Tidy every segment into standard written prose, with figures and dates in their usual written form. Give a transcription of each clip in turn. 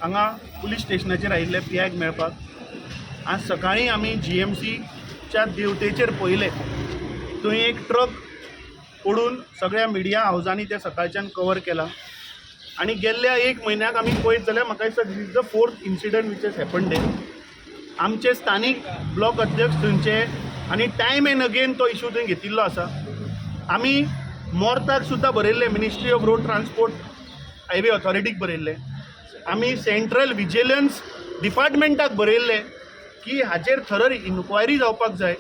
हांगा पुलीस स्टेशनाचेर आयिल्ले पियाक मेळपाक। आज सकाळीं आमी GMCच्या देवतेचेर पळयलें, थंय एक ट्रक पडून सगळ्या मिडिया हावजांनी ते सकाळच्यान कवर केला आनी गेल्ल्या 1 म्हयन्याक आमी पळयत जाल्यार म्हाका दिसता this is the 4th incident which has happened there. आमचे स्थानीक ब्लॉक अध्यक्ष थंयचे आनी टायम एंड अगेन तो इशू थंय घेतिल्लो आसा। आमी मोर्ताक सुद्दां बरयल्लें, ministry of road transport highway ऑथॉरिटीक बरयल्लें, आमी सेंट्रल विजिलन्स डिपार्टमेंटाक बरयल्लें की हाचेर थरर इन्क्वायरी जावपाक जाय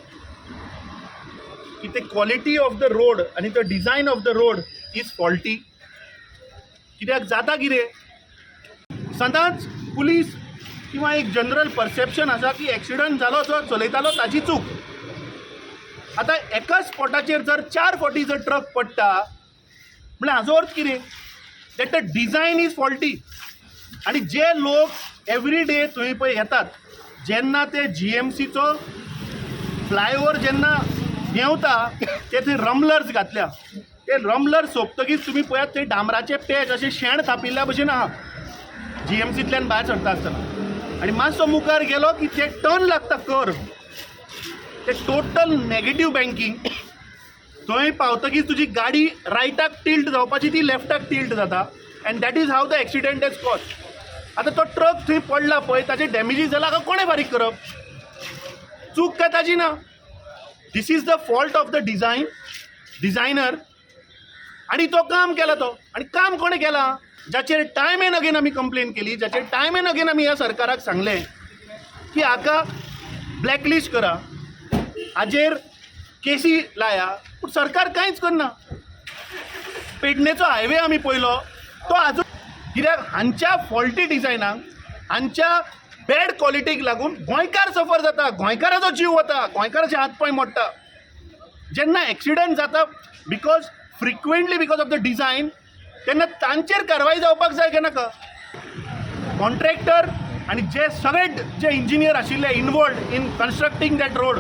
की ते क्वॉलिटी ऑफ द रोड आनी तो design of the road is faulty. कित्याक जाता कितें, सदांच पुलीस किंवा एक जनरल परसेप्शन आसा की एक्सिडंट जालो जो चलयतालो ताची चूक। आतां एका स्पॉटाचेर जर 4 फावटी जर ट्रक पडटा म्हळ्यार हाजो अर्थ कितें, that the design is faulty. आनी जे लोक एवरी डे थंय पळय येतात, जेन्ना ते GMCचो फ्लायओवर जेन्ना देंवता ते थंय रमलर्स घातल्या, ते रमलर सोंपतकीच तुमी पळयात थंय डांबराचे पेज अशें शेण थापिल्ल्या भशेन आहा GMCंतल्यान भायर सरता आसतना। आनी मातसो मुखार गेलो की ते टर्न लागता कर्व, ते टोटल नेगेटीव बँकिंग। थंय पावतकीच तुजी गाडी रायटाक टिल्ट जावपाची ती लेफ्टाक टिल्ट जाता and that is how the accident is cause. आतां तो ट्रक थंय पडला पळय, ताचे डॅमेजीस जाला काय कोणें फारीक करप, चूक काय ताजी ना। This is the fault of the designer. आनी तो काम केला तो, आनी काम कोणें केलां, जाचेर टायम एंड अगेन आमी कंप्लेन केली, जाचेर टायम एंड अगेन आमी ह्या सरकाराक सांगलें की हाका ब्लॅकलिस्ट करा, हाजेर केसी लाया, पूण सरकार कांयच करना। पेडणेचो हायवे आमी पळयलो तो आजून, कित्याक हांच्या फॉल्टी डिझायनाक, हांच्या बॅड क्वॉलिटीक लागून गोंयकार सफर जाता, गोंयकाराचो जीव वता, गोंयकाराचे हात पांय मोडटा। जेन्ना एक्सिडंट जाता because frequently because of the design, तेन्ना तांचेर कारवाई जावपाक जाय काय नाका। कॉन्ट्रॅक्टर आनी जे सगळे जे इंजिनियर आशिल्ले इनवॉल्ड इन कन्स्ट्रक्टींग दॅट रोड,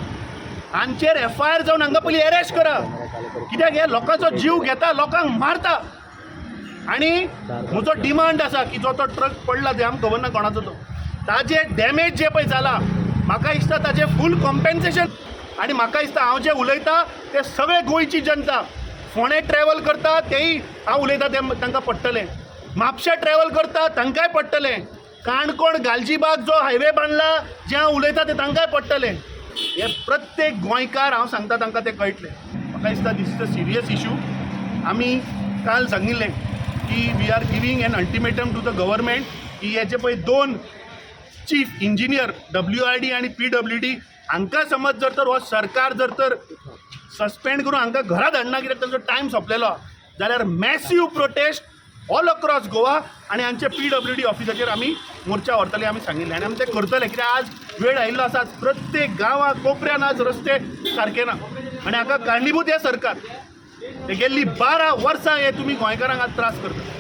हांचेर FIR जावन हांगा पयलीं अरेस्ट करा, कित्याक हे लोकांचो जीव घेता, लोकांक मारता। आनी म्हजो डिमांड आसा की जो तो ट्रक पडला ते आमकां खबर ना कोणाचो तो, ताजे डॅमेज जे पळय जाला म्हाका दिसता ताजें फूल कॉम्पेन्सेशन। आनी म्हाका दिसता हांव जे उलयतां ते सगळे गोंयची जनता, फोंडे ट्रॅव्हल करता तेय हांव उलयतां ते तांकां पडटलें, म्हापशा ट्रॅव्हल करता तांकांय पडटलें, काणकोण गालजीबाग जो हायवे बांदला जे हांव उलयतां ते तांकांय पडटलें। हे प्रत्येक गोंयकार हांव सांगता तांकां ते कळटलें। म्हाका दिसता this is a serious issue. आमी काल सांगिल्लें की we are giving an ultimatum to the government की हेचे पळय 2 चीफ इंजिनियर WRD आनी PWD हांकां समज जर तर हो सरकार जर तर सस्पेंड करून हांकां घरा धाडना, कित्याक ताचो टायम सोंपलेलो, जाल्यार massive prostate all across Goa आनी हांचे PWD ऑफिसाचेर आमी मोर्चा व्हरतले आमी सांगिल्लें। आनी आमी ते करतले, कित्याक आज वेळ आयिल्लो आसा, प्रत्येक गांवां कोपऱ्यान आज रस्ते सारके ना आनी हाका कारणीभूत हे सरकार। ते गेल्ली 12 वर्सां हे तुमी गोंयकारांक आज त्रास करता।